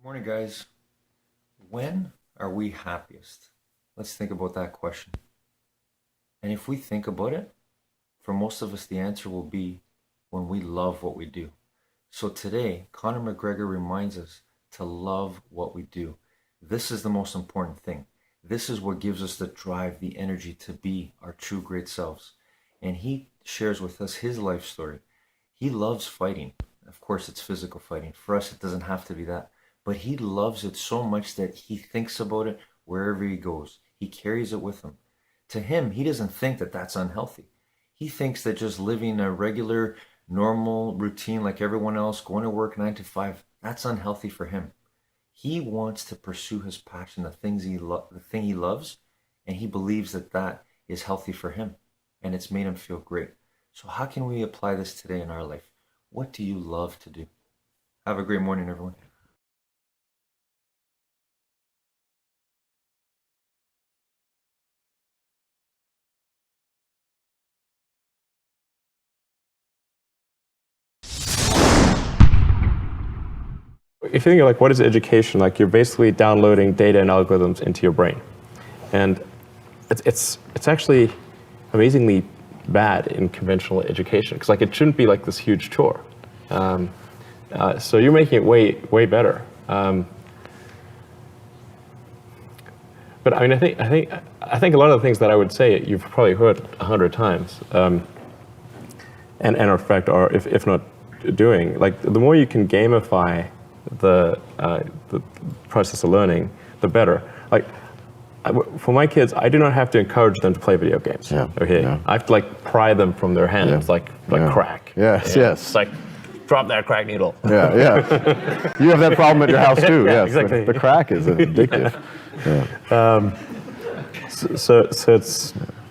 Morning, guys. When are we happiest? Let's think about that question. And if we think about it, for most of us, the answer will be when we love what we do. So today, Conor McGregor reminds us to love what we do. This is the most important thing. This is what gives us the drive, the energy to be our true great selves. And he shares with us his life story. He loves fighting. Of course, it's physical fighting. For us, it doesn't have to be that. But he loves it so much that he thinks about it wherever he goes. He carries it with him. To him, he doesn't think that that's unhealthy. He thinks that just living a regular, normal routine like everyone else, going to work 9 to 5, that's unhealthy for him. He wants to pursue his passion, the thing he loves, and he believes that that is healthy for him, and it's made him feel great. So how can we apply this today in our life? What do you love to do? Have a great morning, everyone. If you think of like what is education, like you're basically downloading data and algorithms into your brain, and it's actually amazingly bad in conventional education because like it shouldn't be like this huge chore. So you're making it way better. But I mean, I think a lot of the things that I would say you've probably heard 100 times, and in fact are if not doing, like the more you can gamify the process of learning, the better. Like for my kids, I do not have to encourage them to play video games. Yeah. Okay. Yeah. I have to like pry them from their hands, like crack. Yes. Yeah. Yes. It's like drop that crack needle. Yeah. Yeah. You have that problem at your house too. Yeah, Yes. exactly. The crack is addictive. Yeah. So it's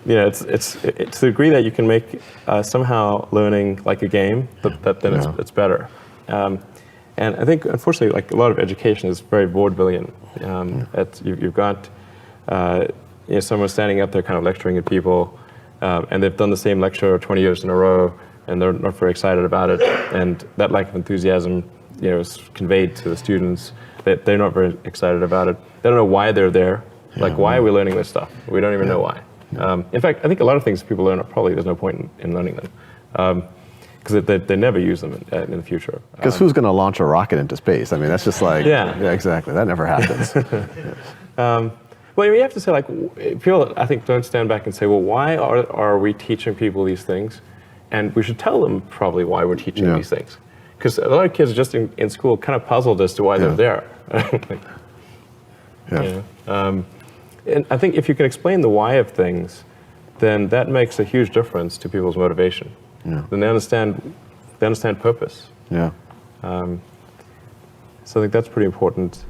it's to the degree that you can make somehow learning like a game, that then it's better. And I think, unfortunately, like a lot of education is very vaudevillian. You've got someone standing up there kind of lecturing at people, and they've done the same lecture 20 years in a row, and they're not very excited about it. And that lack of enthusiasm, is conveyed to the students. They're not very excited about it. They don't know why they're there. Like, why are we learning this stuff? We don't even know why. In fact, I think a lot of things people learn, probably there's no point in learning them. Because they never use them in the future. Because who's going to launch a rocket into space? I mean, that's just like, yeah, exactly. That never happens. Well, you have to say, like, people, I think, don't stand back and say, well, why are we teaching people these things? And we should tell them probably why we're teaching these things. Because a lot of kids just in school kind of puzzled as to why they're there. And I think if you can explain the why of things, then that makes a huge difference to people's motivation. Yeah. Then they understand purpose. Yeah. So I think that's pretty important.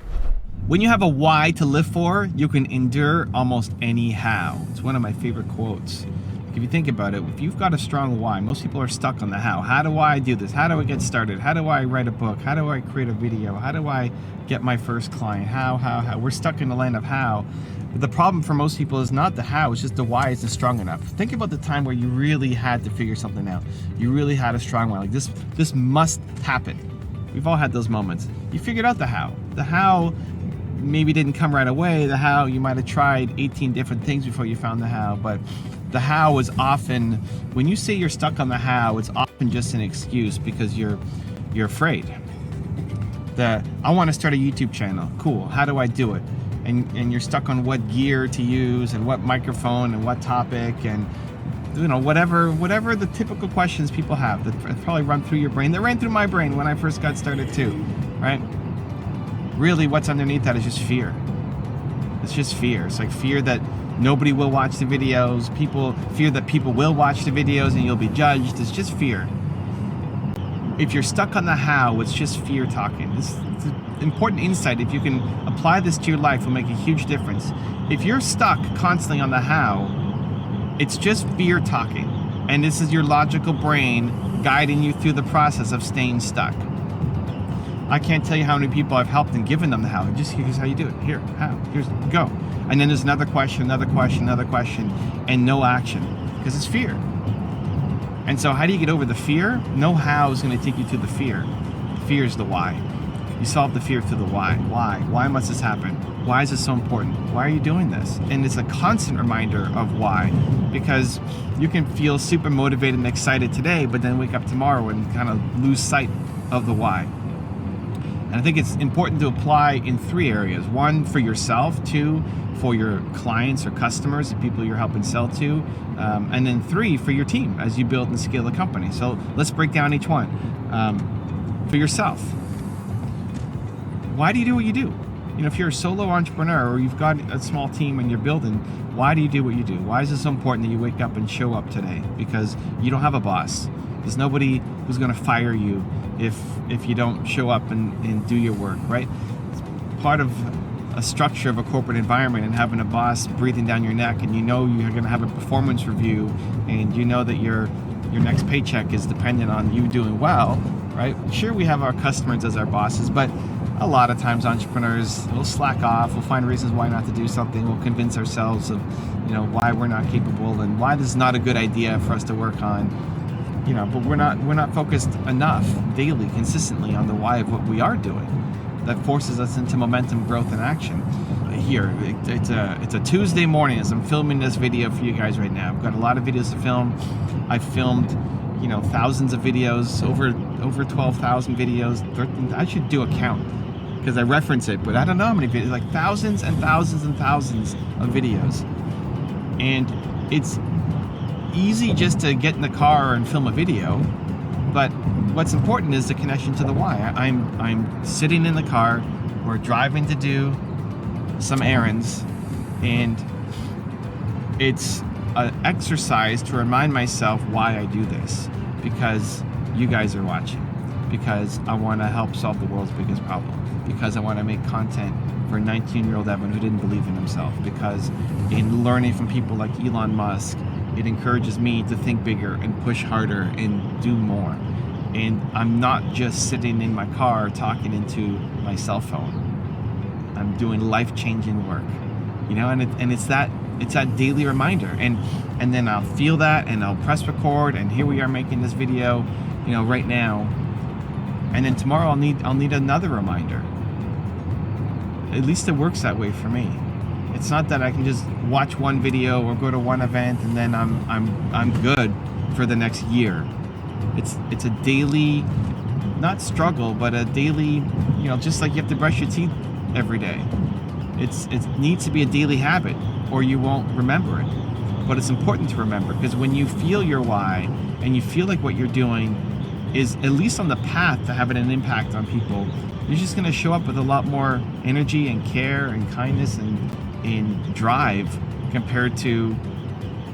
When you have a why to live for, you can endure almost any how. It's one of my favorite quotes. If you think about it, if you've got a strong why, most people are stuck on the how. How do I do this? How do I get started? How do I write a book? How do I create a video? How do I get my first client? How? We're stuck in the land of how. But the problem for most people is not the how, it's just the why isn't strong enough. Think about the time where you really had to figure something out. You really had a strong why, like this must happen. We've all had those moments. You figured out the how. The how maybe didn't come right away. The how, you might have tried 18 different things before you found the how, but the how is often, when you say you're stuck on the how, it's often just an excuse because you're afraid. I want to start a YouTube channel. Cool, how do I do it? And you're stuck on what gear to use and what microphone and what topic and whatever the typical questions people have that probably run through your brain. That ran through my brain when I first got started too, right? Really what's underneath that is just fear. It's just fear. It's like fear that nobody will watch the videos, fear that people will watch the videos and you'll be judged. It's just fear. If you're stuck on the how, it's just fear talking. It's an important insight. If you can apply this to your life, it will make a huge difference. If you're stuck constantly on the how, it's just fear talking. And this is your logical brain guiding you through the process of staying stuck. I can't tell you how many people I've helped and given them the how. Just here's how you do it. Here, how? Here's go. And then there's another question, and no action because it's fear. And so how do you get over the fear? No how is going to take you to the fear. Fear is the why. You solve the fear through the why. Why must this happen? Why is this so important? Why are you doing this? And it's a constant reminder of why, because you can feel super motivated and excited today, but then wake up tomorrow and kind of lose sight of the why. And I think it's important to apply in 3 areas. 1, for yourself. 2, for your clients or customers, the people you're helping sell to. And then 3, for your team as you build and scale the company. So let's break down each one. For yourself, why do you do what you do? You know, if you're a solo entrepreneur or you've got a small team and you're building, why do you do what you do? Why is it so important that you wake up and show up today? Because you don't have a boss. There's nobody who's going to fire you if you don't show up and do your work, right? It's part of a structure of a corporate environment, and having a boss breathing down your neck, and you know you're going to have a performance review, and you know that your next paycheck is dependent on you doing well, right? Sure, we have our customers as our bosses, but a lot of times entrepreneurs will slack off, we'll find reasons why not to do something, we'll convince ourselves of, you know, why we're not capable and why this is not a good idea for us to work on. You know, but we're not focused enough daily, consistently on the why of what we are doing. That forces us into momentum, growth, and action. Here, it's a Tuesday morning as I'm filming this video for you guys right now. I've got a lot of videos to film. I've filmed, you know, thousands of videos, over 12,000 videos. I should do a count because I reference it, but I don't know how many videos. Like thousands and thousands and thousands of videos, and it's easy just to get in the car and film a video, but what's important is the connection to the why. I'm sitting in the car, we're driving to do some errands, and it's an exercise to remind myself why I do this, because you guys are watching, because I want to help solve the world's biggest problem, because I want to make content for 19-year-old Evan who didn't believe in himself, because in learning from people like Elon Musk, it encourages me to think bigger and push harder and do more. And I'm not just sitting in my car talking into my cell phone. I'm doing life-changing work, you know, and it's that daily reminder. And then I'll feel that, and I'll press record, and here we are making this video, you know, right now. And then tomorrow I'll need another reminder. At least it works that way for me. It's not that I can just watch one video or go to one event and then I'm good for the next year. It's a daily, not struggle, but a daily, you know, just like you have to brush your teeth every day. It needs to be a daily habit or you won't remember it. But it's important to remember, because when you feel your why and you feel like what you're doing is at least on the path to having an impact on people, you're just going to show up with a lot more energy and care and kindness and drive compared to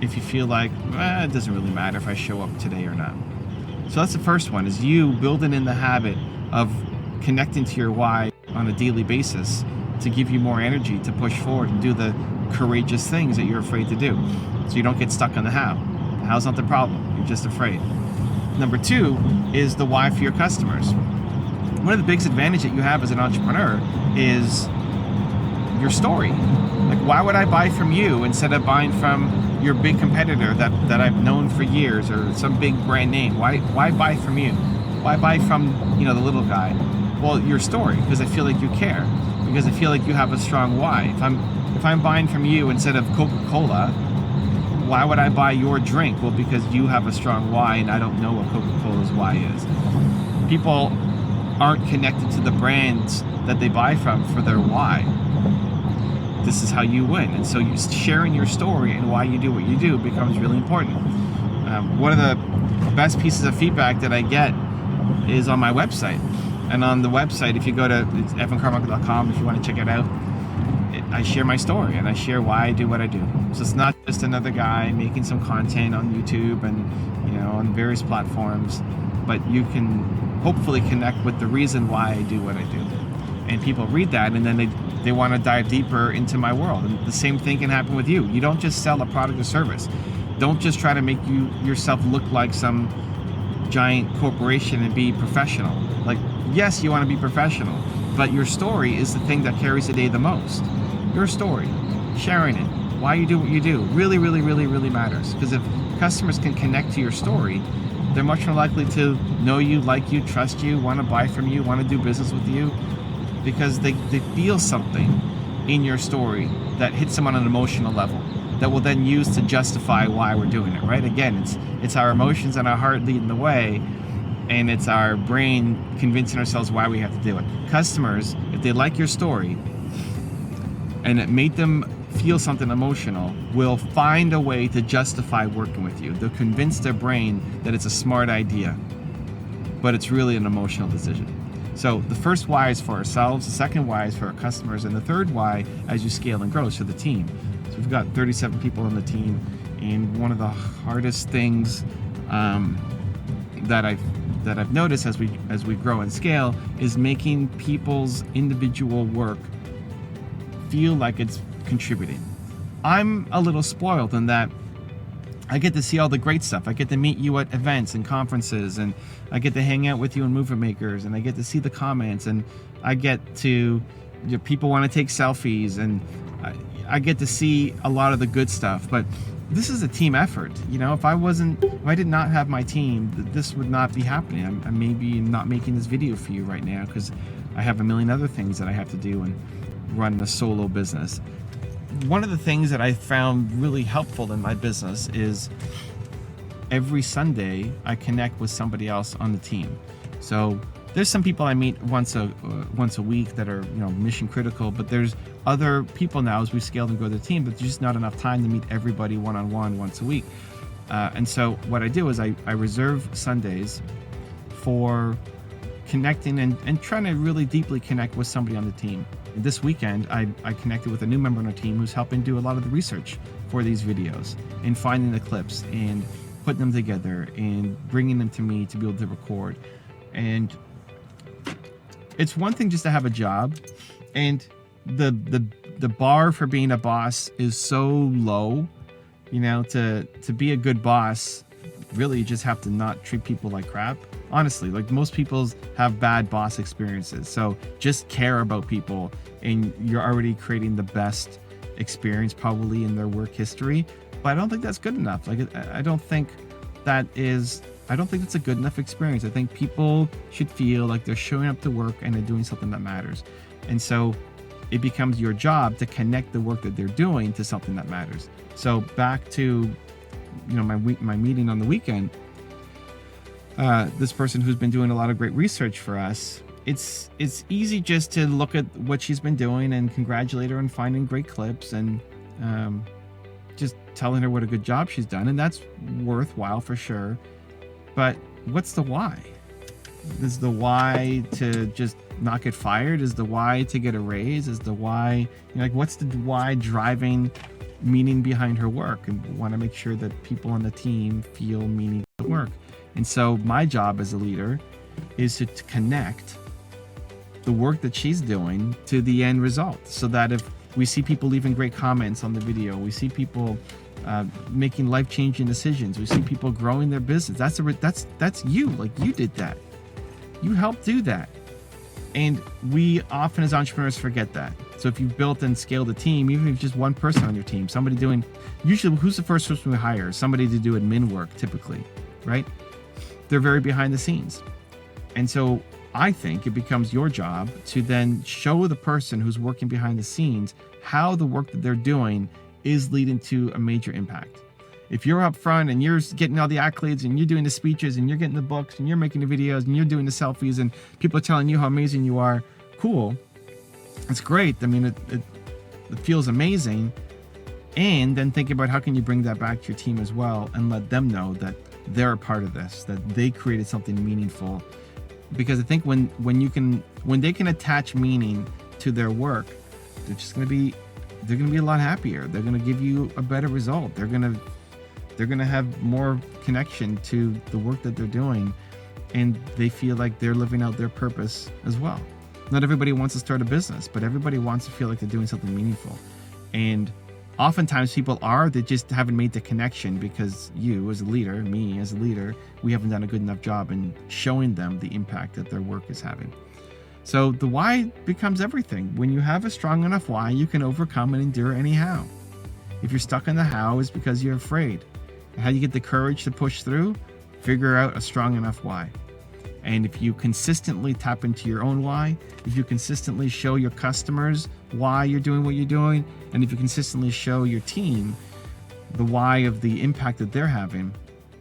if you feel like it doesn't really matter if I show up today or not. So that's the first one, is you building in the habit of connecting to your why on a daily basis to give you more energy to push forward and do the courageous things that you're afraid to do, so you don't get stuck on the how. The how's not the problem, you're just afraid. Number 2 is the why for your customers. One of the biggest advantages that you have as an entrepreneur is your story. Like, why would I buy from you instead of buying from your big competitor that I've known for years, or some big brand name? Why buy from you? Why buy from, you know, the little guy? Well, your story, because I feel like you care, because I feel like you have a strong why. If I'm buying from you instead of Coca-Cola, why would I buy your drink? Well, because you have a strong why, and I don't know what Coca-Cola's why is. People aren't connected to the brands that they buy from for their why. This is how you win. And so you sharing your story and why you do what you do becomes really important. One of the best pieces of feedback that I get is on my website. And on the website, if you go to evancarmichael.com, if you want to check it out, I share my story and I share why I do what I do. So it's not just another guy making some content on YouTube and, you know, on various platforms, but you can hopefully connect with the reason why I do what I do. And people read that and then they want to dive deeper into my world. And the same thing can happen with you. You don't just sell a product or service. Don't just try to make yourself look like some giant corporation and be professional. Like, yes, you want to be professional, but your story is the thing that carries the day the most. Your story, sharing it, why you do what you do, really, really, really, really matters. Because if customers can connect to your story, they're much more likely to know you, like you, trust you, want to buy from you, want to do business with you. because they feel something in your story that hits them on an emotional level that we'll then use to justify why we're doing it, right? Again, it's our emotions and our heart leading the way, and it's our brain convincing ourselves why we have to do it. Customers, if they like your story and it made them feel something emotional, will find a way to justify working with you. They'll convince their brain that it's a smart idea, but it's really an emotional decision. So the first why is for ourselves, the second why is for our customers, and the third why, as you scale and grow, is for the team. So we've got 37 people on the team, and one of the hardest things that I've noticed as we grow and scale is making people's individual work feel like it's contributing. I'm a little spoiled in that I get to see all the great stuff. I get to meet you at events and conferences, and I get to hang out with you in Movement Makers, and I get to see the comments, and I get to, people want to take selfies, and I get to see a lot of the good stuff. But this is a team effort. If I did not have my team, this would not be happening. I'm maybe not making this video for you right now because I have a million other things that I have to do and run a solo business. One of the things that I found really helpful in my business is every Sunday I connect with somebody else on the team. So there's some people I meet once a week that are mission critical, but there's other people now as we scaled and grow the team, but there's just not enough time to meet everybody one-on-one once a week. And so what I do is I reserve Sundays for connecting and trying to really deeply connect with somebody on the team. This weekend, I connected with a new member on our team who's helping do a lot of the research for these videos and finding the clips and putting them together and bringing them to me to be able to record. And it's one thing just to have a job, and the bar for being a boss is so low. To be a good boss, really you just have to not treat people like crap. Honestly, like most people have bad boss experiences. So just care about people and you're already creating the best experience probably in their work history. But I don't think that's good enough. I don't think that's a good enough experience. I think people should feel like they're showing up to work and they're doing something that matters. And so it becomes your job to connect the work that they're doing to something that matters. So back to my meeting on the weekend, this person who's been doing a lot of great research for us, it's easy just to look at what she's been doing and congratulate her and finding great clips and just telling her what a good job she's done, and that's worthwhile for sure. But what's the why? Is the why to just not get fired? Is the why to get a raise? Is the why, what's the why driving meaning behind her work? And want to make sure that people on the team feel meaning to work. And so my job as a leader is to connect the work that she's doing to the end result, so that if we see people leaving great comments on the video, we see people making life-changing decisions, we see people growing their business, that's you. Like, you did that. You helped do that. And we often as entrepreneurs forget that. So if you've built and scaled a team, even if it's just one person on your team, somebody doing, usually who's the first person we hire? Somebody to do admin work, typically, right? They're very behind the scenes. And so I think it becomes your job to then show the person who's working behind the scenes how the work that they're doing is leading to a major impact. If you're up front and you're getting all the accolades and you're doing the speeches and you're getting the books and you're making the videos and you're doing the selfies and people are telling you how amazing you are, cool. It's great. I mean, it feels amazing. And then think about how can you bring that back to your team as well and let them know that they're a part of this, that they created something meaningful. Because I think when they can attach meaning to their work, they're going to be a lot happier. They're going to give you a better result. They're going to have more connection to the work that they're doing, and they feel like they're living out their purpose as well. Not everybody wants to start a business, but everybody wants to feel like they're doing something meaningful. And oftentimes people they just haven't made the connection because you as a leader, me as a leader, we haven't done a good enough job in showing them the impact that their work is having. So the why becomes everything. When you have a strong enough why, you can overcome and endure any how. If you're stuck in the how, it's because you're afraid. How do you get the courage to push through? Figure out a strong enough why. And if you consistently tap into your own why, if you consistently show your customers why you're doing what you're doing, and if you consistently show your team the why of the impact that they're having,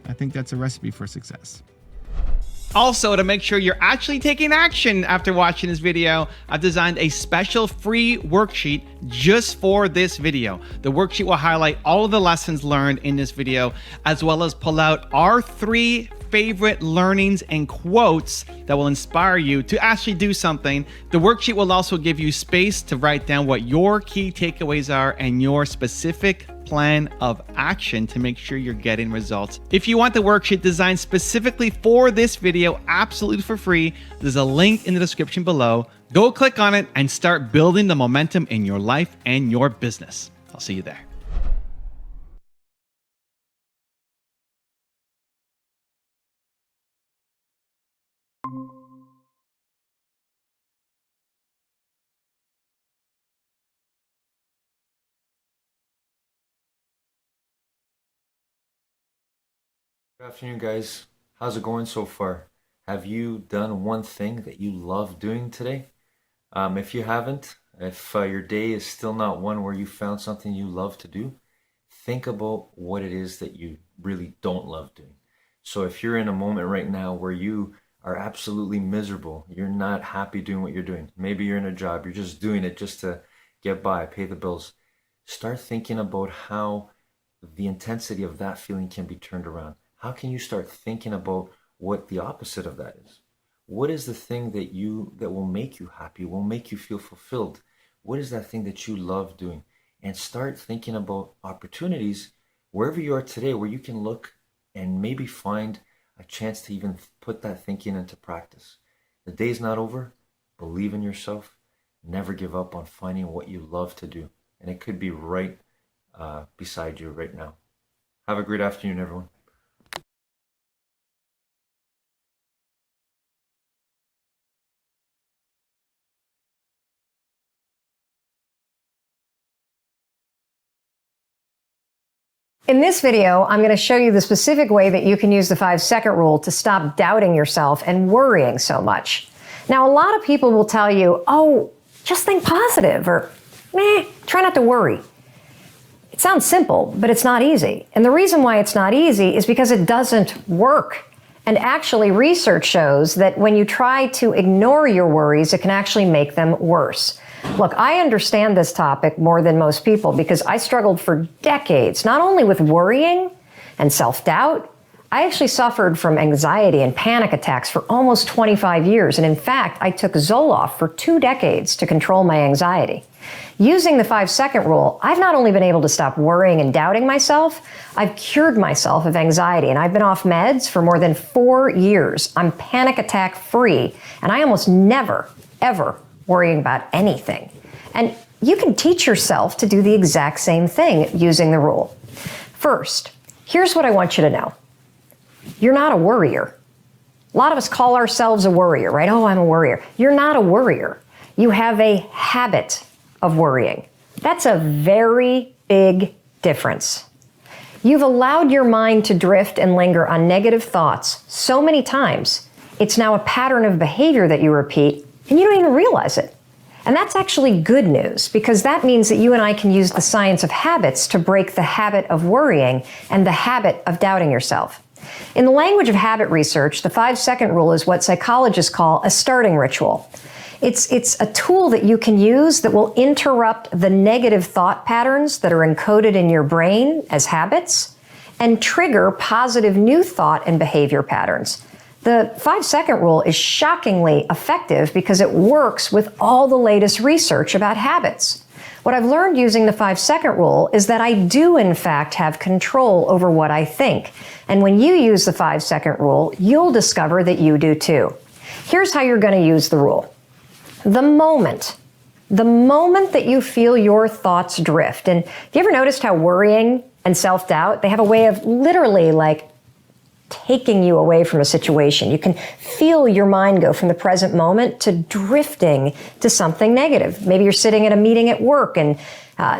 I think that's a recipe for success. Also, to make sure you're actually taking action after watching this video, I've designed a special free worksheet just for this video. The worksheet will highlight all of the lessons learned in this video, as well as pull out our 3 favorite learnings and quotes that will inspire you to actually do something. The worksheet will also give you space to write down what your key takeaways are and your specific plan of action to make sure you're getting results. If you want the worksheet designed specifically for this video, absolutely for free, there's a link in the description below. Go click on it and start building the momentum in your life and your business. I'll see you there. Good afternoon, guys. How's it going so far? Have you done one thing that you love doing today? If you haven't, if your day is still not one where you found something you love to do, think about what it is that you really don't love doing. So if you're in a moment right now where you are absolutely miserable, you're not happy doing what you're doing, maybe you're in a job, you're just doing it just to get by, pay the bills, start thinking about how the intensity of that feeling can be turned around. How can you start thinking about what the opposite of that is? What is the thing that will make you happy, will make you feel fulfilled? What is that thing that you love doing? And start thinking about opportunities wherever you are today where you can look and maybe find a chance to even put that thinking into practice. The day's not over. Believe in yourself. Never give up on finding what you love to do. And it could be right beside you right now. Have a great afternoon, everyone. In this video, I'm going to show you the specific way that you can use the 5-second rule to stop doubting yourself and worrying so much. Now, a lot of people will tell you, oh, just think positive, or try not to worry. It sounds simple, but it's not easy. And the reason why it's not easy is because it doesn't work. And actually, research shows that when you try to ignore your worries, it can actually make them worse. Look, I understand this topic more than most people because I struggled for decades, not only with worrying and self-doubt, I actually suffered from anxiety and panic attacks for almost 25 years. And in fact, I took Zoloft for 2 decades to control my anxiety. Using the 5-second rule, I've not only been able to stop worrying and doubting myself, I've cured myself of anxiety, and I've been off meds for more than 4 years. I'm panic attack free, and I almost never, ever worrying about anything. And you can teach yourself to do the exact same thing using the rule. First, here's what I want you to know. You're not a worrier. A lot of us call ourselves a worrier, right? Oh, I'm a worrier. You're not a worrier. You have a habit of worrying. That's a very big difference. You've allowed your mind to drift and linger on negative thoughts so many times, it's now a pattern of behavior that you repeat, and you don't even realize it. And that's actually good news, because that means that you and I can use the science of habits to break the habit of worrying and the habit of doubting yourself. In the language of habit research, the 5-second rule is what psychologists call a starting ritual. It's a tool that you can use that will interrupt the negative thought patterns that are encoded in your brain as habits and trigger positive new thought and behavior patterns. The 5-second rule is shockingly effective because it works with all the latest research about habits. What I've learned using the 5-second rule is that I do, in fact, have control over what I think. And when you use the 5-second rule, you'll discover that you do too. Here's how you're going to use the rule. The moment that you feel your thoughts drift, and have you ever noticed how worrying and self-doubt, they have a way of literally taking you away from a situation. You can feel your mind go from the present moment to drifting to something negative. Maybe you're sitting at a meeting at work and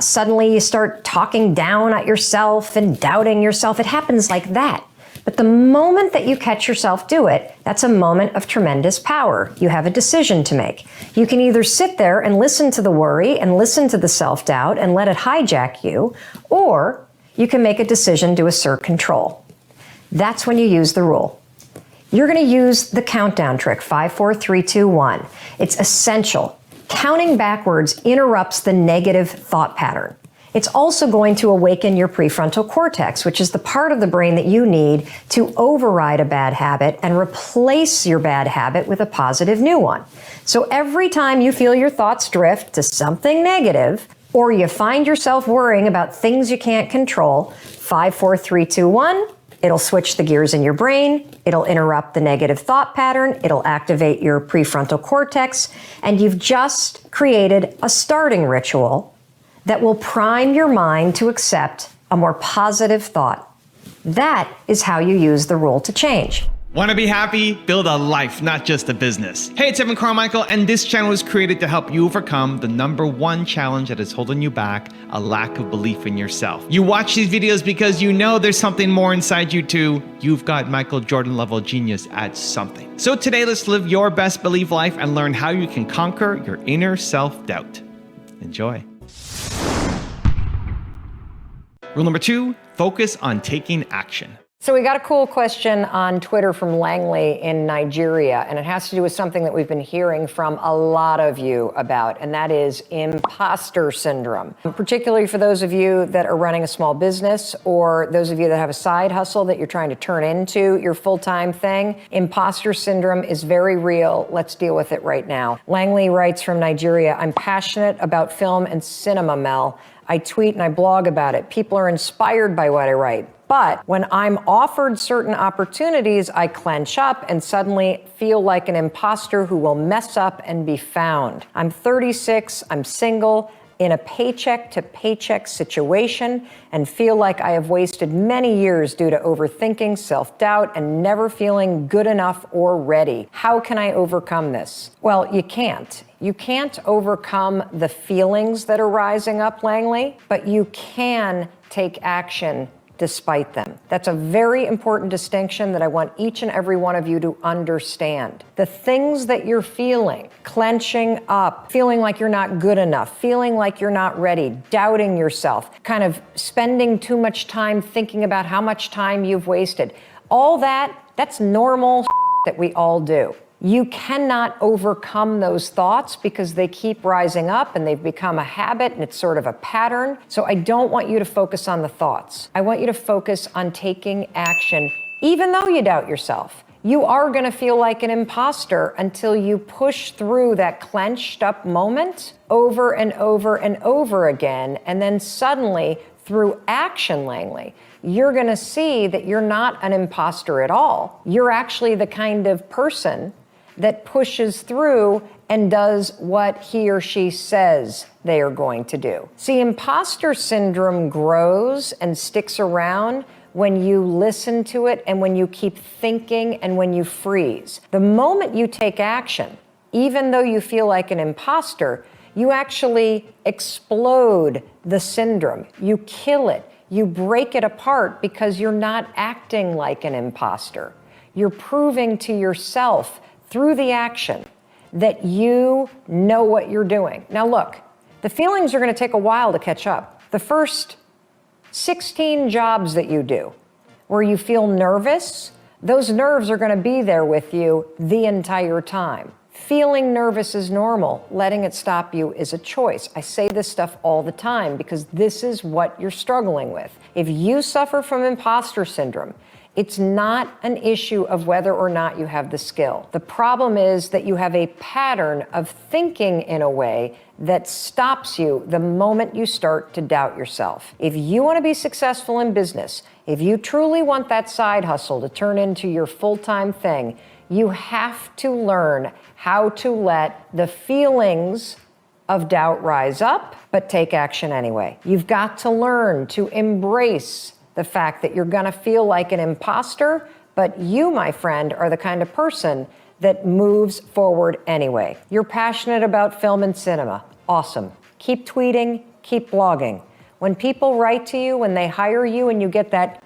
suddenly you start talking down at yourself and doubting yourself. It happens like that. But the moment that you catch yourself do it, that's a moment of tremendous power. You have a decision to make. You can either sit there and listen to the worry and listen to the self-doubt and let it hijack you, or you can make a decision to assert control. That's when you use the rule. You're going to use the countdown trick, 5, 4, 3, 2, 1. It's essential. Counting backwards interrupts the negative thought pattern. It's also going to awaken your prefrontal cortex, which is the part of the brain that you need to override a bad habit and replace your bad habit with a positive new one. So every time you feel your thoughts drift to something negative, or you find yourself worrying about things you can't control, 5, 4, 3, 2, 1, it'll switch the gears in your brain, it'll interrupt the negative thought pattern, it'll activate your prefrontal cortex, and you've just created a starting ritual that will prime your mind to accept a more positive thought. That is how you use the rule to change. Want to be happy? Build a life, not just a business. Hey, it's Evan Carmichael, and this channel was created to help you overcome the #1 challenge that is holding you back, a lack of belief in yourself. You watch these videos because you know there's something more inside you too. You've got Michael Jordan level genius at something. So today, let's live your best belief life and learn how you can conquer your inner self-doubt. Enjoy. Rule number 2, focus on taking action. So we got a cool question on Twitter from Langley in Nigeria, and it has to do with something that we've been hearing from a lot of you about, and that is imposter syndrome. Particularly for those of you that are running a small business, or those of you that have a side hustle that you're trying to turn into your full-time thing. Imposter syndrome is very real. Let's deal with it right now. Langley writes from Nigeria, I'm passionate about film and cinema, Mel. I tweet and I blog about it. People are inspired by what I write. But when I'm offered certain opportunities, I clench up and suddenly feel like an imposter who will mess up and be found. I'm 36, I'm single, in a paycheck to paycheck situation, and feel like I have wasted many years due to overthinking, self-doubt, and never feeling good enough or ready. How can I overcome this? Well, you can't. You can't overcome the feelings that are rising up, Langley, but you can take action despite them. That's a very important distinction that I want each and every one of you to understand. The things that you're feeling, clenching up, feeling like you're not good enough, feeling like you're not ready, doubting yourself, kind of spending too much time thinking about how much time you've wasted, all that's normal that we all do. You cannot overcome those thoughts because they keep rising up and they've become a habit and it's sort of a pattern. So I don't want you to focus on the thoughts. I want you to focus on taking action, even though you doubt yourself. You are going to feel like an imposter until you push through that clenched up moment over and over and over again. And then suddenly, through action, Langley, you're going to see that you're not an imposter at all. You're actually the kind of person that pushes through and does what he or she says they are going to do. See, imposter syndrome grows and sticks around when you listen to it and when you keep thinking and when you freeze. The moment you take action, even though you feel like an imposter, you actually explode the syndrome. You kill it. You break it apart because you're not acting like an imposter. You're proving to yourself through the action that you know what you're doing. Now look, the feelings are going to take a while to catch up. The first 16 jobs that you do where you feel nervous, those nerves are going to be there with you the entire time. Feeling nervous is normal. Letting it stop you is a choice. I say this stuff all the time because this is what you're struggling with. If you suffer from imposter syndrome, it's not an issue of whether or not you have the skill. The problem is that you have a pattern of thinking in a way that stops you the moment you start to doubt yourself. If you want to be successful in business, if you truly want that side hustle to turn into your full-time thing, you have to learn how to let the feelings of doubt rise up, but take action anyway. You've got to learn to embrace the fact that you're going to feel like an imposter, but you, my friend, are the kind of person that moves forward anyway. You're passionate about film and cinema. Awesome. Keep tweeting, keep blogging. When people write to you, when they hire you and you get that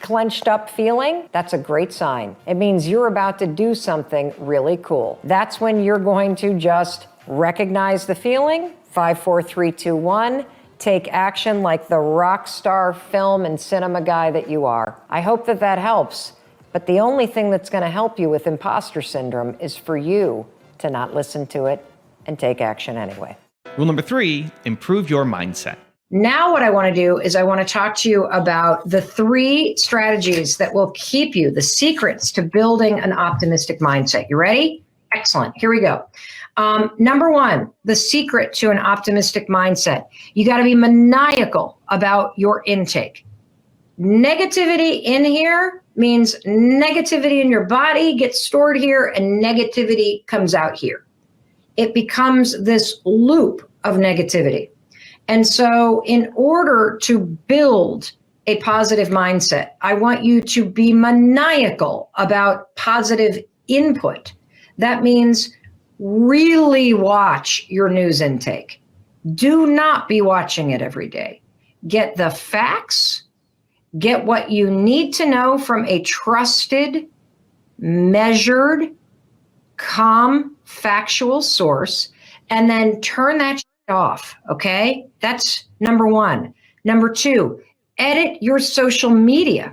clenched up feeling, that's a great sign. It means you're about to do something really cool. That's when you're going to just recognize the feeling, 5, 4, 3, 2, 1, take action like the rock star film and cinema guy that you are. I hope that that helps. But the only thing that's going to help you with imposter syndrome is for you to not listen to it and take action anyway. Rule number 3, improve your mindset. Now what I want to do is I want to talk to you about the 3 strategies that will keep you, the secrets to building an optimistic mindset. You ready? Excellent. Here we go. Number 1, the secret to an optimistic mindset. You got to be maniacal about your intake. Negativity in here means negativity in your body gets stored here and negativity comes out here. It becomes this loop of negativity. And so in order to build a positive mindset, I want you to be maniacal about positive input. That means really watch your news intake. Do not be watching it every day. Get the facts, get what you need to know from a trusted, measured, calm, factual source, and then turn that off, okay? That's number 1. Number 2, edit your social media.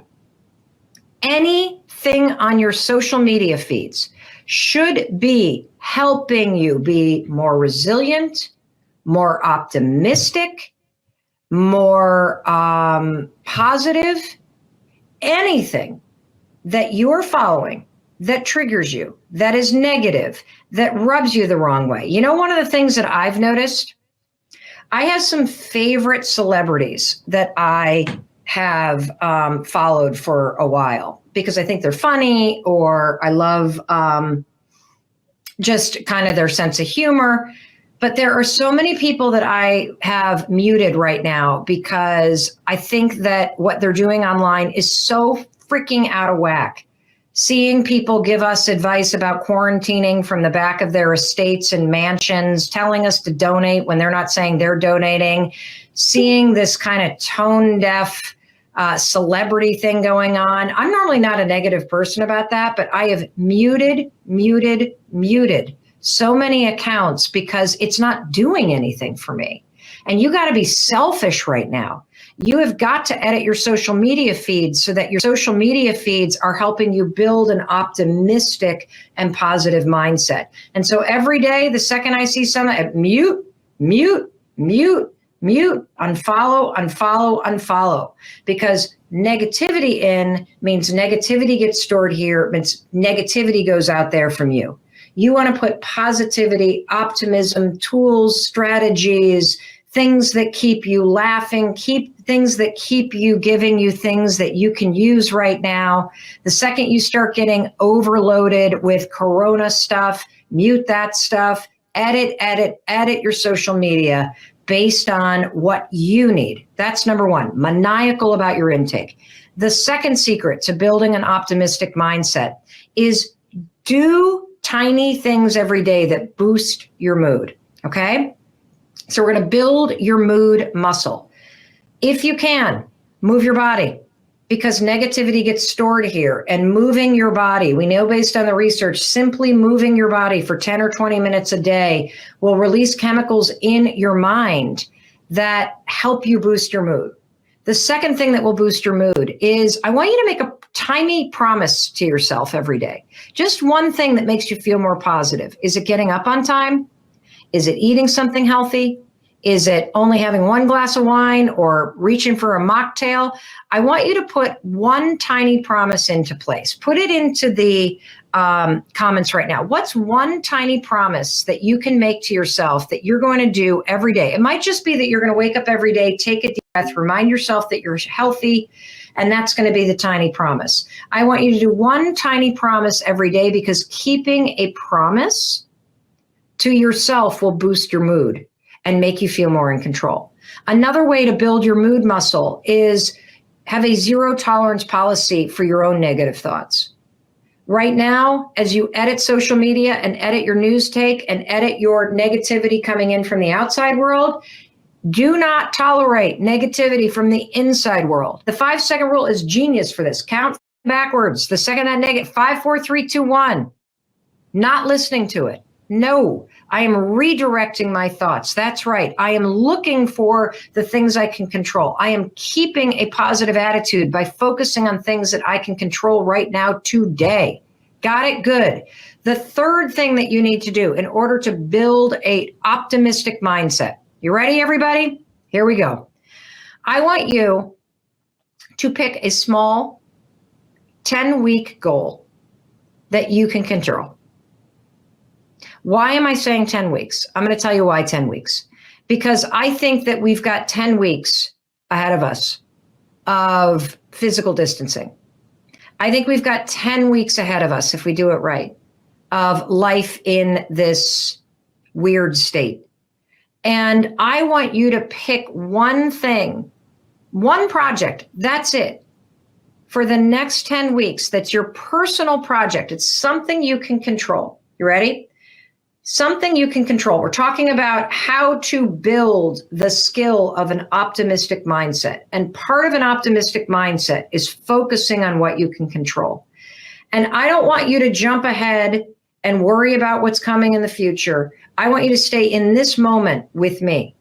Anything on your social media feeds should be helping you be more resilient, more optimistic, more positive. Anything that you're following that triggers you, that is negative, that rubs you the wrong way. You know, one of the things that I've noticed, I have some favorite celebrities that I have followed for a while because I think they're funny, or I love just kind of their sense of humor. But there are so many people that I have muted right now because I think that what they're doing online is so freaking out of whack. Seeing people give us advice about quarantining from the back of their estates and mansions, telling us to donate when they're not saying they're donating, seeing this kind of tone deaf celebrity thing going on. I'm normally not a negative person about that, but I have muted so many accounts because it's not doing anything for me. And you got to be selfish right now. You have got to edit your social media feeds so that your social media feeds are helping you build an optimistic and positive mindset. And so every day, the second I see something, mute, unfollow, because negativity in means negativity gets stored here, means negativity goes out there from you. You want to put positivity, optimism, tools, strategies, things that keep you laughing, things that keep you giving you things that you can use right now. The second you start getting overloaded with Corona stuff, mute that stuff, edit your social media based on what you need. That's number 1, maniacal about your intake. The second secret to building an optimistic mindset is do tiny things every day that boost your mood, okay? So we're going to build your mood muscle. If you can, move your body, because negativity gets stored here. And moving your body, we know based on the research, simply moving your body for 10 or 20 minutes a day will release chemicals in your mind that help you boost your mood. The second thing that will boost your mood is I want you to make a tiny promise to yourself every day. Just one thing that makes you feel more positive. Is it getting up on time? Is it eating something healthy? Is it only having 1 glass of wine or reaching for a mocktail? I want you to put one tiny promise into place. Put it into the comments right now. What's one tiny promise that you can make to yourself that you're going to do every day? It might just be that you're going to wake up every day, take a deep breath, remind yourself that you're healthy, and that's going to be the tiny promise. I want you to do one tiny promise every day, because keeping a promise to yourself will boost your mood and make you feel more in control. Another way to build your mood muscle is have a 0 tolerance policy for your own negative thoughts. Right now, as you edit social media and edit your news take and edit your negativity coming in from the outside world, Do not tolerate negativity from the inside world. The 5-second rule is genius for this. Count backwards. The second that negative, 5, 4, 3, 2, 1. Not listening to it. No, I am redirecting my thoughts. That's right. I am looking for the things I can control. I am keeping a positive attitude by focusing on things that I can control right now today. Got it? Good. The third thing that you need to do in order to build an optimistic mindset. You ready, everybody? Here we go. I want you to pick a small 10-week goal that you can control. Why am I saying 10 weeks? I'm going to tell you why 10 weeks. Because I think that we've got 10 weeks ahead of us of physical distancing. I think we've got 10 weeks ahead of us, if we do it right, of life in this weird state. And I want you to pick one thing, one project, that's it, for the next 10 weeks. That's your personal project. It's something you can control. You ready? Something you can control. We're talking about how to build the skill of an optimistic mindset. And part of an optimistic mindset is focusing on what you can control. And I don't want you to jump ahead and worry about what's coming in the future. I want you to stay in this moment with me.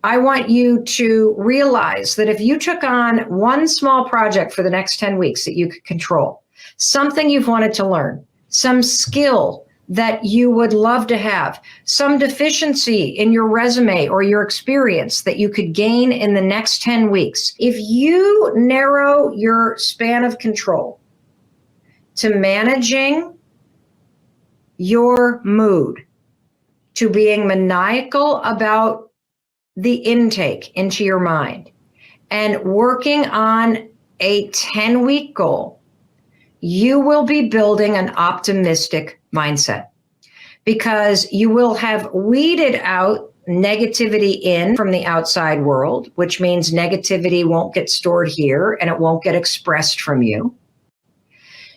I want you to realize that if you took on one small project for the next 10 weeks that you could control, something you've wanted to learn, some skill that you would love to have, some deficiency in your resume or your experience that you could gain in the next 10 weeks. If you narrow your span of control to managing your mood, to being maniacal about the intake into your mind, and working on a 10-week goal, you will be building an optimistic mindset, because you will have weeded out negativity in from the outside world, which means negativity won't get stored here and it won't get expressed from you.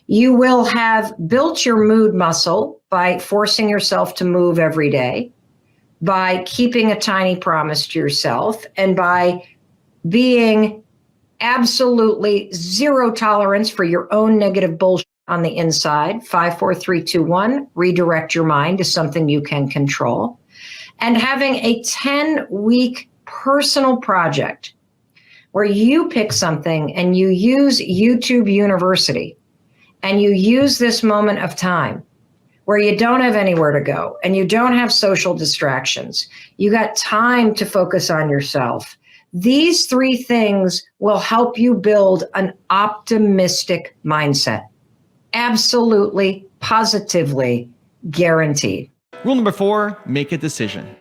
You will have built your mood muscle by forcing yourself to move every day, by keeping a tiny promise to yourself, and by being absolutely zero tolerance for your own negative bullshit on the inside. 5, 4, 3, 2, 1, redirect your mind to something you can control. And having a 10-week personal project where you pick something and you use YouTube University and you use this moment of time where you don't have anywhere to go and you don't have social distractions. You got time to focus on yourself. These 3 things will help you build an optimistic mindset. Absolutely, positively guaranteed. Rule number 4, make a decision.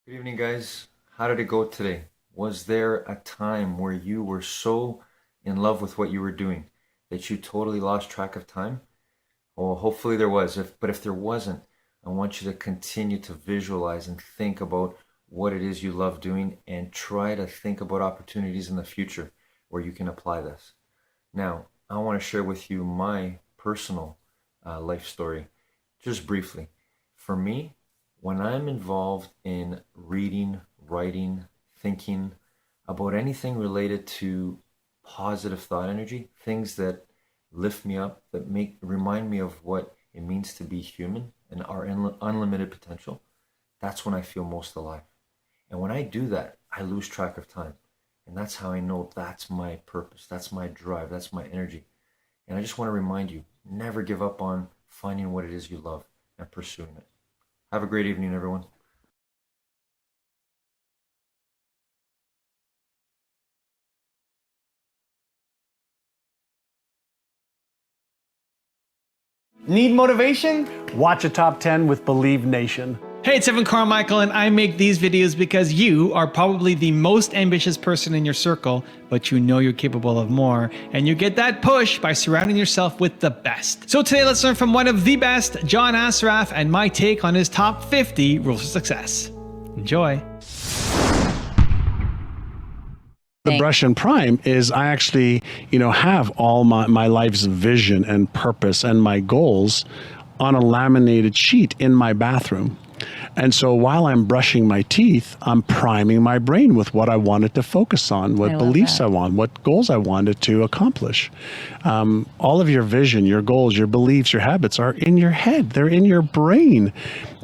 Good evening, guys. How did it go today? Was there a time where you were so in love with what you were doing that you totally lost track of time? Well, hopefully there was. But if there wasn't, I want you to continue to visualize and think about what it is you love doing, and try to think about opportunities in the future where you can apply this. Now, I want to share with you my personal life story, just briefly. For me, when I'm involved in reading, writing, thinking about anything related to positive thought energy, things that lift me up, that remind me of what it means to be human and our unlimited potential, that's when I feel most alive. And when I do that, I lose track of time. And that's how I know that's my purpose, that's my drive, that's my energy. And I just want to remind you, never give up on finding what it is you love and pursuing it. Have a great evening, everyone. Need motivation? Watch a top 10 with Believe Nation. Hey, it's Evan Carmichael, and I make these videos because you are probably the most ambitious person in your circle, but you know you're capable of more, and you get that push by surrounding yourself with the best. So today, let's learn from one of the best, John Assaraf, and my take on his top 50 rules for success. Enjoy. The brush and prime is I actually, have all my life's vision and purpose and my goals on a laminated sheet in my bathroom. And so while I'm brushing my teeth, I'm priming my brain with what I wanted to focus on, what beliefs I want, what goals I wanted to accomplish. All of your vision, your goals, your beliefs, your habits are in your head. They're in your brain.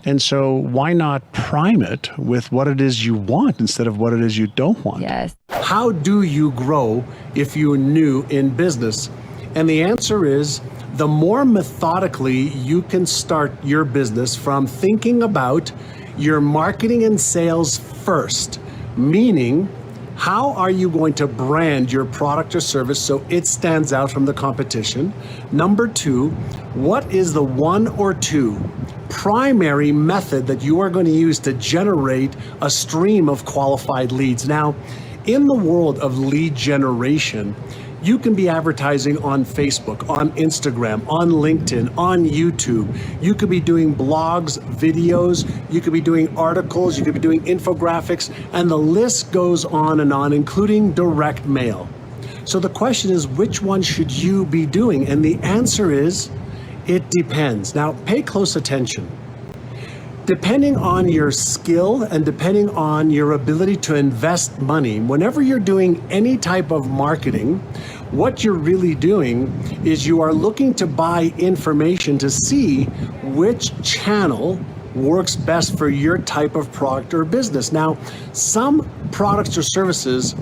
And so why not prime it with what it is you want instead of what it is you don't want? Yes. How do you grow if you're new in business? And the answer is, the more methodically you can start your business from thinking about your marketing and sales first, meaning how are you going to brand your product or service so it stands out from the competition? Number two, what is the one or two primary method that you are going to use to generate a stream of qualified leads? Now, in the world of lead generation, you can be advertising on Facebook, on Instagram, on LinkedIn, on YouTube. You could be doing blogs, videos, you could be doing articles, you could be doing infographics, and the list goes on, including direct mail. So the question is, which one should you be doing? And the answer is, it depends. Now, pay close attention. Depending on your skill and depending on your ability to invest money, whenever you're doing any type of marketing, what you're really doing is you are looking to buy information to see which channel works best for your type of product or business. Now, some products or services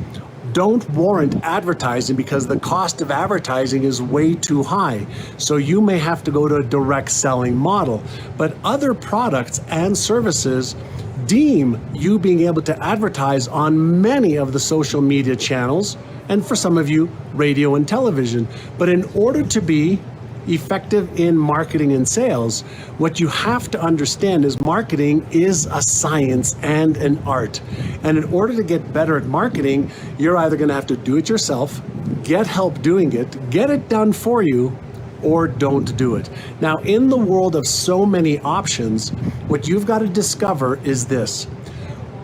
don't warrant advertising because the cost of advertising is way too high. So you may have to go to a direct selling model. But other products and services deem you being able to advertise on many of the social media channels, and for some of you, radio and television. But in order to be effective in marketing and sales, what you have to understand is marketing is a science and an art. And in order to get better at marketing, you're either going to have to do it yourself, get help doing it, get it done for you, or don't do it. Now, in the world of so many options, what you've got to discover is this: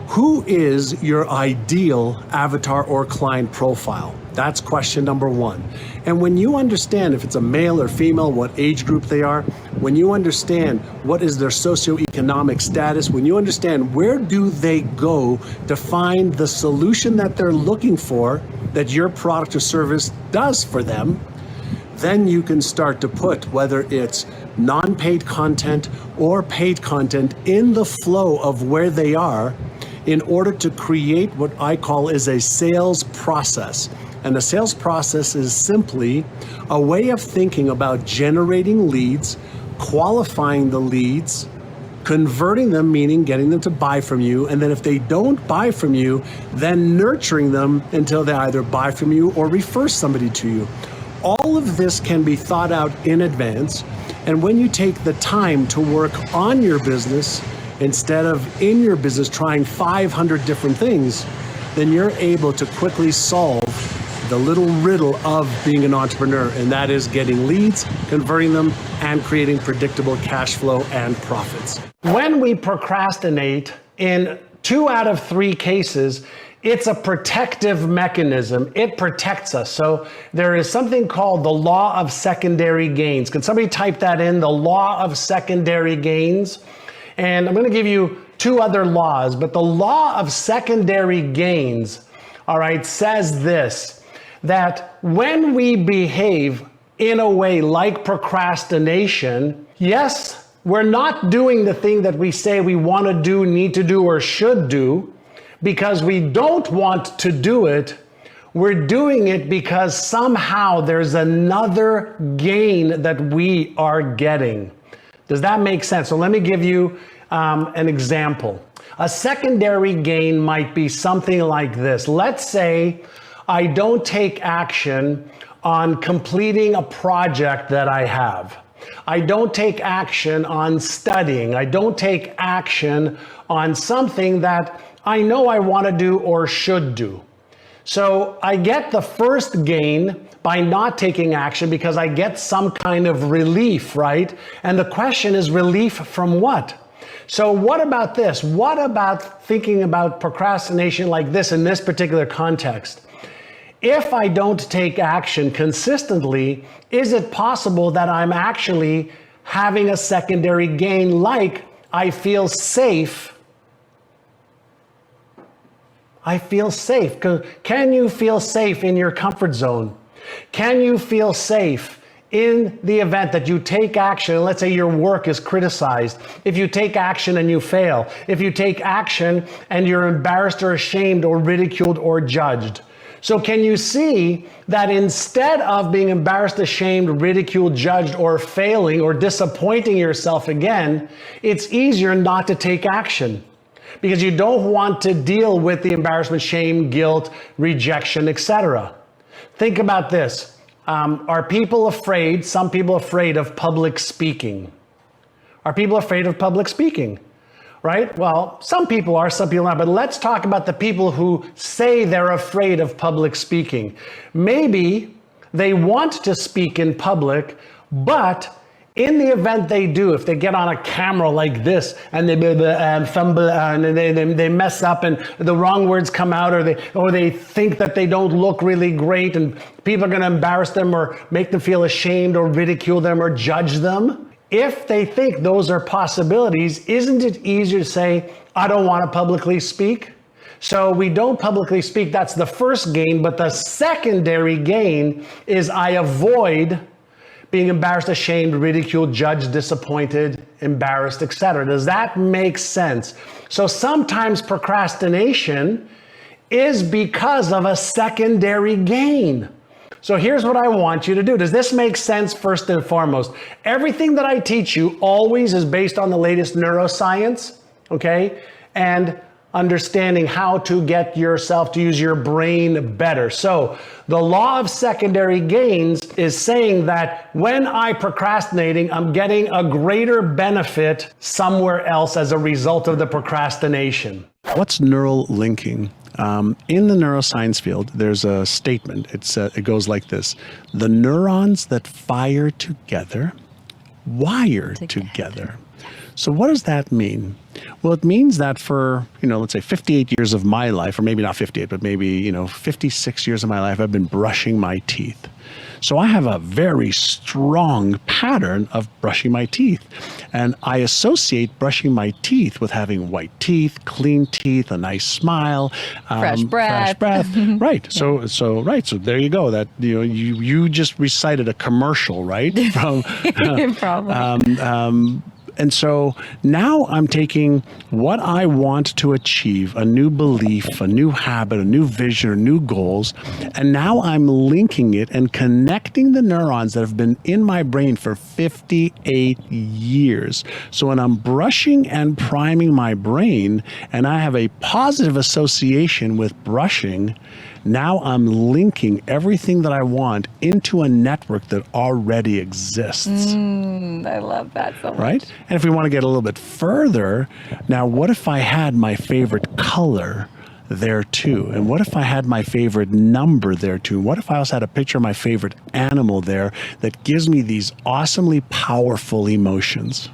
who is your ideal avatar or client profile? That's question number one. And when you understand if it's a male or female, what age group they are, when you understand what is their socioeconomic status, when you understand where do they go to find the solution that they're looking for that your product or service does for them, then you can start to put, whether it's non-paid content or paid content, in the flow of where they are in order to create what I call is a sales process. And the sales process is simply a way of thinking about generating leads, qualifying the leads, converting them, meaning getting them to buy from you, and then if they don't buy from you, then nurturing them until they either buy from you or refer somebody to you. All of this can be thought out in advance, and when you take the time to work on your business instead of in your business trying 500 different things, then you're able to quickly solve the little riddle of being an entrepreneur, and that is getting leads, converting them, and creating predictable cash flow and profits. When we procrastinate, in 2 out of 3 cases, it's a protective mechanism. It protects us. So there is something called the law of secondary gains. Can somebody type that in? The law of secondary gains. And I'm going to give you 2 other laws, but the law of secondary gains, all right, says this: that when we behave in a way like procrastination, yes, we're not doing the thing that we say we want to do, need to do, or should do because we don't want to do it. We're doing it because somehow there's another gain that we are getting. Does that make sense? So let me give you an example. A secondary gain might be something like this. Let's say I don't take action on completing a project that I have. I don't take action on studying. I don't take action on something that I know I want to do or should do. So I get the first gain by not taking action because I get some kind of relief, right? And the question is, relief from what? So what about this? What about thinking about procrastination like this in this particular context? If I don't take action consistently, is it possible that I'm actually having a secondary gain, like I feel safe? I feel safe. Can you feel safe in your comfort zone? Can you feel safe in the event that you take action, and let's say your work is criticized, if you take action and you fail, if you take action and you're embarrassed or ashamed or ridiculed or judged? So can you see that instead of being embarrassed, ashamed, ridiculed, judged, or failing or disappointing yourself again, it's easier not to take action because you don't want to deal with the embarrassment, shame, guilt, rejection, etc. Think about this. Are people afraid, some people afraid of public speaking? Are people afraid of public speaking? Right? Well, some people are, some people aren't, but let's talk about the people who say they're afraid of public speaking. Maybe they want to speak in public, but in the event they do, if they get on a camera like this and they fumble and they mess up and the wrong words come out, or they think that they don't look really great and people are going to embarrass them or make them feel ashamed or ridicule them or judge them. If they think those are possibilities, isn't it easier to say, I don't want to publicly speak? So we don't publicly speak. That's the first gain. But the secondary gain is I avoid being embarrassed, ashamed, ridiculed, judged, disappointed, embarrassed, etc. Does that make sense? So sometimes procrastination is because of a secondary gain. So here's what I want you to do. Does this make sense first and foremost? Everything that I teach you always is based on the latest neuroscience, okay? And understanding how to get yourself to use your brain better. So the law of secondary gains is saying that when I'm procrastinating, I'm getting a greater benefit somewhere else as a result of the procrastination. What's neural linking? In the neuroscience field, there's a statement. It goes like this: the neurons that fire together wire together. So what does that mean? Well, it means that for, let's say 58 years of my life, or maybe not 58, but maybe, 56 years of my life, I've been brushing my teeth. So I have a very strong pattern of brushing my teeth. And I associate brushing my teeth with having white teeth, clean teeth, a nice smile, fresh breath. Right. So there you go. That, you just recited a commercial, right? From Probably. And so now I'm taking what I want to achieve, a new belief, a new habit, a new vision, new goals, and now I'm linking it and connecting the neurons that have been in my brain for 58 years. So when I'm brushing and priming my brain and I have a positive association with brushing, now I'm linking everything that I want into a network that already exists. I love that so much. Right? And if we want to get a little bit further, now what if I had my favorite color there too? And what if I had my favorite number there too? What if I also had a picture of my favorite animal there that gives me these awesomely powerful emotions?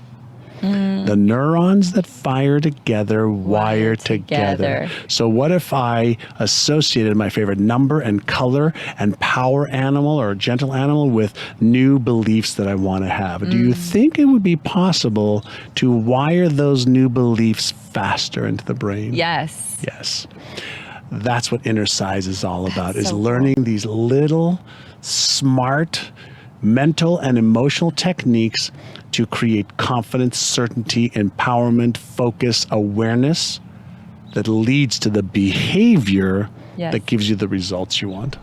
The neurons that fire together wire together. So what if I associated my favorite number and color and power animal or gentle animal with new beliefs that I want to have? Do you think it would be possible to wire those new beliefs faster into the brain? Yes. Yes. That's what Inner Size is all about, is so learning these little smart mental and emotional techniques to create confidence, certainty, empowerment, focus, awareness that leads to the behavior that gives you the results you want.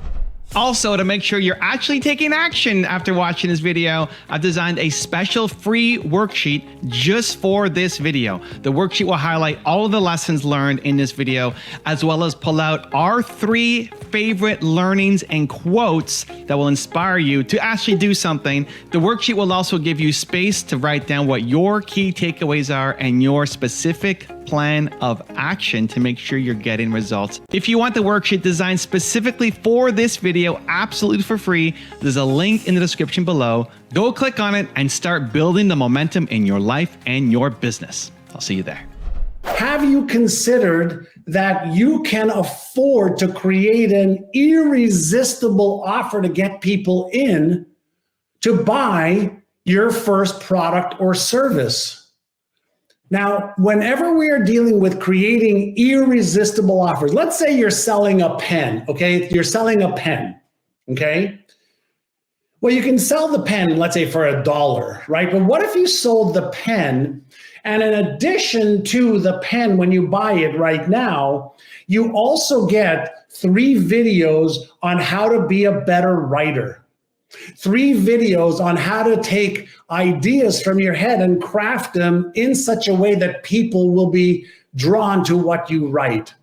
Also, to make sure you're actually taking action after watching this video, I've designed a special free worksheet just for this video. The worksheet will highlight all of the lessons learned in this video, as well as pull out our 3 favorite learnings and quotes that will inspire you to actually do something. The worksheet will also give you space to write down what your key takeaways are and your specific plan of action to make sure you're getting results. If you want the worksheet designed specifically for this video, absolutely for free, there's a link in the description below. Go click on it and start building the momentum in your life and your business. I'll see you there. Have you considered that you can afford to create an irresistible offer to get people in to buy your first product or service? Now, whenever we are dealing with creating irresistible offers, let's say you're selling a pen, okay? You're selling a pen, okay? Well, you can sell the pen, let's say for $1, right? But what if you sold the pen, and in addition to the pen, when you buy it right now, you also get 3 videos on how to be a better writer. 3 videos on how to take ideas from your head and craft them in such a way that people will be drawn to what you write.